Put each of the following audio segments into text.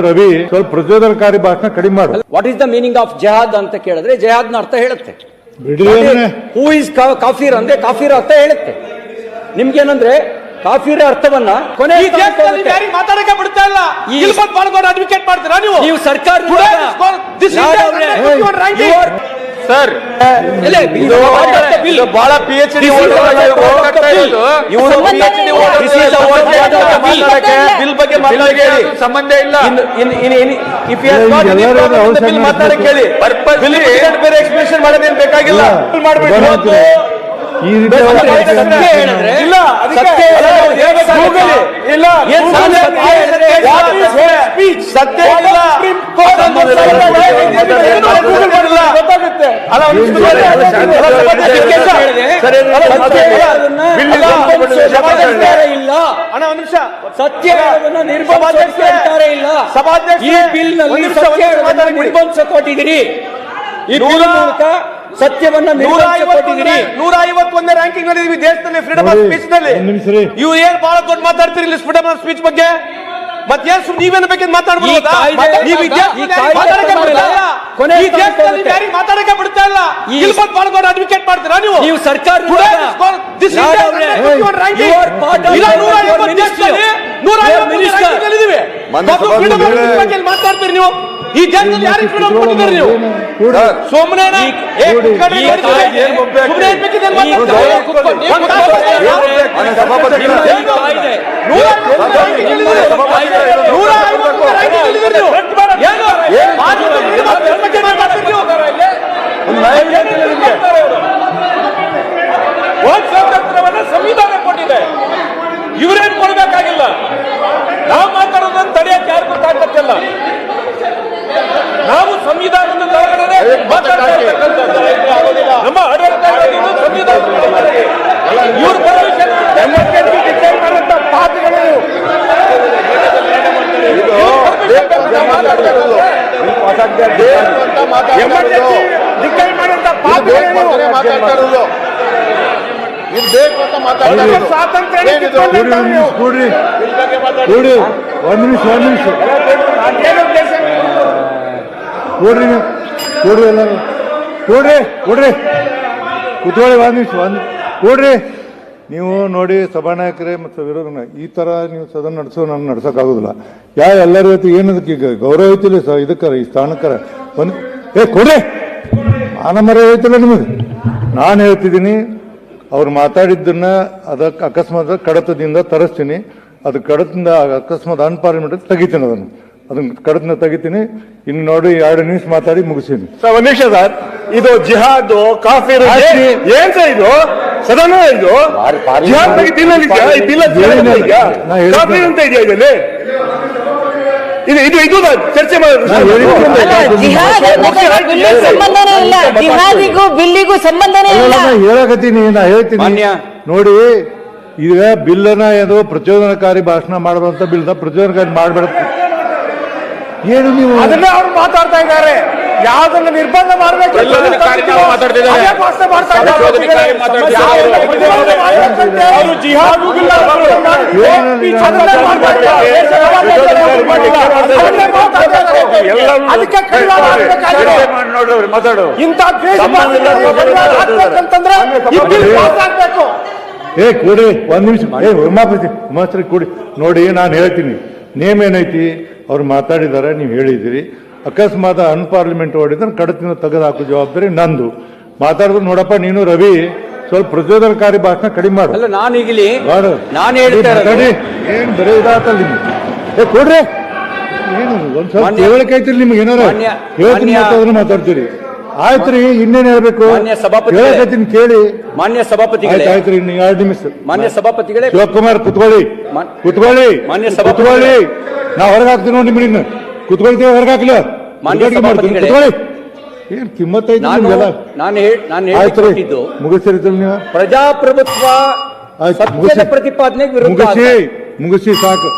ರವಿ ಸ್ವಲ್ಪ ಪ್ರಚೋದನಕಾರಿ ಭಾಷಣ ಕಡಿಮೆ ಮಾಡು. What is the meaning of ಜಹಾದ್ ಅಂತ ಕೇಳಿದ್ರೆ ಜಹಾದ್ ನ ಅರ್ಥ ಹೇಳುತ್ತೆ. ಹೂ ಇಸ್ ಕಾಫಿರ್ ಅಂದ್ರೆ ಕಾಫಿರ್ ಅರ್ಥ ಹೇಳುತ್ತೆ. ನಿಮ್ಗೇನಂದ್ರೆ ಕಾಫಿರ ಅರ್ಥವನ್ನ ಕೊನೆ ಮಾತಾಡಕ್ಕೆ ಬಿಡ್ತಾ ಇಲ್ಲ. ಅಡ್ವೊಕೇಟ್ ಮಾಡ್ತೀರಾ ನೀವು ಸರ್ಕಾರ ಸರ್ ಬಹಳ PhD ಬಿಲ್ ಬಗ್ಗೆ ಸಂಬಂಧ ಇಲ್ಲ. ಮಾತಾಡಕ್ಕೆ ಹೇಳಿ ಬೇರೆ ಎಕ್ಸ್ಪ್ಲೇಷನ್ ಮಾಡೋದೇನು ಬೇಕಾಗಿಲ್ಲ. ಮಾಡ್ಬಿಟ್ಟು ಕೊಟ್ಟಿದ್ದೀರಿ. ಈ ಬಿಲ್ ಮೂಲಕ ಸತ್ಯವನ್ನ 151ನೇ ರ್ಯಾಂಕಿಂಗ್ ನಲ್ಲಿ ದೇಶದಲ್ಲಿ ಫ್ರೀಡಮ್ ಆಫ್ ಸ್ಪೀಚ್ ನಲ್ಲಿ ಇವು ಏನ್ ಬಹಳ ದೊಡ್ಡ ಮಾತಾಡ್ತೀರಿ ಫ್ರೀಡಮ್ ಆಫ್ ಸ್ಪೀಚ್ ಬಗ್ಗೆ. ಮತ್ತೆ ನೀವೇನು ಬೇಕಿದ್ ಮಾತಾಡ್ಬೋದು. ಮಾತಾಡಕ್ಕೆ ಬಿಡ್ತಾ ಇಲ್ಲ. ಬಹಳ ದೊಡ್ಡ ಅಡ್ವೊಕೇಟ್ ಮಾಡ್ತೀರಾ ನೀವು ಸರ್ಕಾರ ಮಾತಾಡ್ತೀರಿ ನೀವು. ಈ ದೇಶದಲ್ಲಿ ಯಾರಿಗೆ ಫ್ರೀಡಮ್ ಕೊಟ್ಟಿದ್ದೀರಿ ನೀವು? ಸುಮ್ಮನೆ ಸಂವಿಧಾನ ಕೊಟ್ಟಿದೆ, ಇವರೇನು ಕೊಡಬೇಕಾಗಿಲ್ಲ. ನಾವು ಮಾತಾಡೋದನ್ನು ತಡೆಯಕ್ಕೆ ಯಾರಿಗೂ ತಾಕತ್ತಿಲ್ಲ. ನಾವು ಸಂವಿಧಾನದ ಕೆಳಗಡೆ ಮಾತಾಡ್ತಾ ಇರ್ತಕ್ಕಂಥದ್ದು. ನಮ್ಮ ಆಡಳಿತ ಸಂವಿಧಾನ ಇವ್ರ ಪರ್ಮಿಷನ್ ಮಾಡುವಂತ ಪಾಪಿಗಳು ಡಿಕ್ಲೈರ್ ಮಾಡುವಂತ ಪಾಪಿಗಳು ಮಾತಾಡ್ತಾ ಇರೋದು. ಇದು ಬೇಕು ಅಂತ ಮಾತಾಡ್ತಾರೆ. ಸ್ವಾತಂತ್ರ್ಯ ಕೂಡ್ರಿ ಒಂದ್ ನಿಮಿಷ ಕೂಡ್ರಿ ನೀವು ಕೂಡ್ರಿ ಎಲ್ಲರೂ ಕೂಡ್ರಿ ಕೂತ್ಕೊಳ್ಳಿ ಒಂದ್ ನಿಮಿಷ ಕೂಡ್ರಿ. ನೀವು ನೋಡಿ ಸಭಾನಾಯಕರೇ ಮತ್ತು ವಿರೋಧ ಈ ತರ ನೀವು ಸದನ ನಡೆಸೋ ನಾನು ನಡ್ಸೋಕ್ಕಾಗೋದಿಲ್ಲ. ಎಲ್ಲರ ಜೊತೆ ಏನದಕ್ಕೆ ಈಗ ಗೌರವ ಐತಿಲ್ಲ ಇದಕ್ಕರ ಈ ಸ್ಥಾನಕ್ಕರ ಒಂದು ಕೊಡ್ರಿ ಮಾನಮರ ಐತಿಲ್ಲ ನಿಮಗೆ. ನಾನು ಹೇಳ್ತಿದ್ದೀನಿ ಅವ್ರು ಮಾತಾಡಿದ್ದನ್ನ ಅದಕ್ಕೆ ಅಕಸ್ಮಾತ್ ಕಡತದಿಂದ ತರಿಸ್ತೀನಿ. ಅದು ಕಡತದಿಂದ ಅಕಸ್ಮಾತ್ ಅನ್ಪಾರ್ಲಿಮೆಂಟ್ ತೆಗಿತೀನಿ. ಅದನ್ನ ಕಡತನ ತೆಗಿತೀನಿ. ಇನ್ನು ನೋಡಿ 2 ನಿಮಿಷ ಮಾತಾಡಿ ಮುಗಿಸ್ತೀನಿ. ಒಂದ್ ನಿಮಿಷ ಸರ್, ಇದು ಜಿಹಾದ್ ಕಾಫಿರ್ ಏನ್ ಸರ್ ಇದು ಸದನ? ಇದು ಜಿಹಾದ್ ಬಗ್ಗೆ ಅಂತ ಇದೆಯಾ ಇದರಲ್ಲಿ? ಇದು ಚರ್ಚೆ ಜಿಹಾದಿಗೂ ಬಿಲ್ಲಿಗೂ ಸಂಬಂಧನೇ ಇಲ್ಲ. ಹೇಳಕತ್ತೀನಿ, ನಾ ಹೇಳ್ತೀನಿ ನೋಡಿ. ಈಗ ಬಿಲ್ಲನ್ನ ಏನೋ ಪ್ರಚೋದನಕಾರಿ ಭಾಷಣ ಮಾಡುವಂತ ಬಿಲ್ನ ಪ್ರಚೋದನಕಾರಿ ಮಾಡಬೇಡ. ಏನು ನೀವು ಅದನ್ನ ಅವ್ರು ಮಾತಾಡ್ತಾ ಇದ್ದಾರೆ. ಯಾವ್ದನ್ನ ನಿರ್ಬಂಧ ಮಾಡಬೇಕು ಮಾತಾಡು. ಇಂಥ ಕೂಡಿ ಒಂದ್ ನಿಮಿಷ ಉಮಾಪತಿ ಕೂಡಿ ನೋಡಿ. ನಾನು ಹೇಳ್ತೀನಿ ನೇಮ್ ಏನೈತಿ. ಅವ್ರು ಮಾತಾಡಿದಾರೆ, ನೀವು ಹೇಳಿದಿರಿ. ಅಕಸ್ಮಾತ್ ಅನ್ಪಾರ್ಲಿಮೆಂಟ್ ಹೊಡಿದ್ರೆ ಕಡತಿನ ತೆಗೆದು ಹಾಕೋ ಜವಾಬ್ದಾರಿ ನಂದು. ಮಾತಾಡಿದ್ರು ನೋಡಪ್ಪ ನೀನು ರವಿ ಸ್ವಲ್ಪ ಪ್ರಚೋದನಕಾರಿ ಭಾಷಣ ಕಡಿಮೆ ಮಾಡು. ಏನ್ ಬರೀ ಇದಾತಲ್ಲ ನಿಮ್ಗೆ. ಕೊಡ್ರಿ ಏನು ಒಂದ್ ಸ್ವಲ್ಪ ತಿಳುವಳಿಕೆ ಐತಿರಿ ನಿಮ್ಗೆ. ಏನಾರ ಹೇಳ್ತೀನಿ ಮಾತಾಡ್ತೀರಿ. ಆಯ್ತ್ರಿ, ಇನ್ನೇನ್ ಹೇಳ್ಬೇಕು ಹೇಳ್ತೀನಿ ಕೇಳಿ. ಮಾನ್ಯ ಸಭಾಪತಿಗಳೇ, ಆಯ್ತ್ರಿ ಇನ್ನು 2 ನಿಮಿಷ. ಮಾನ್ಯ ಸಭಾಪತಿಗಳೇ, ಶಿವಕುಮಾರ್ ಕುತ್ಕೊಳ್ಳಿ. ಮಾನ್ಯ ಕುತ್ಕೊಳ್ಳಿ. ನಾ ಹೊರಗೆ ಹಾಕ್ತೀನಿ ನೋಡಿ ನಿಮ್ಗೆ. ಕುತ್ಕೊಳ್ತೀವಿ, ಹೊರಗೆ ಹಾಕ್ಲ. ಕುತ್ಕೊಳ್ಳಿ. ಏನ್ ಕಿಮ್ಮತ್ ಐತಿ ನಿಮ್ಗೆಲ್ಲ. ನಾನು ಮುಗಿಸಿರಿ ನೀವು. ಪ್ರಜಾಪ್ರಭುತ್ವ ಪ್ರತಿಪಾದನೆಗೆ ವಿರುದ್ಧ ಮುಗಿಸಿ ಸಾಕು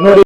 ನೋಡಿ.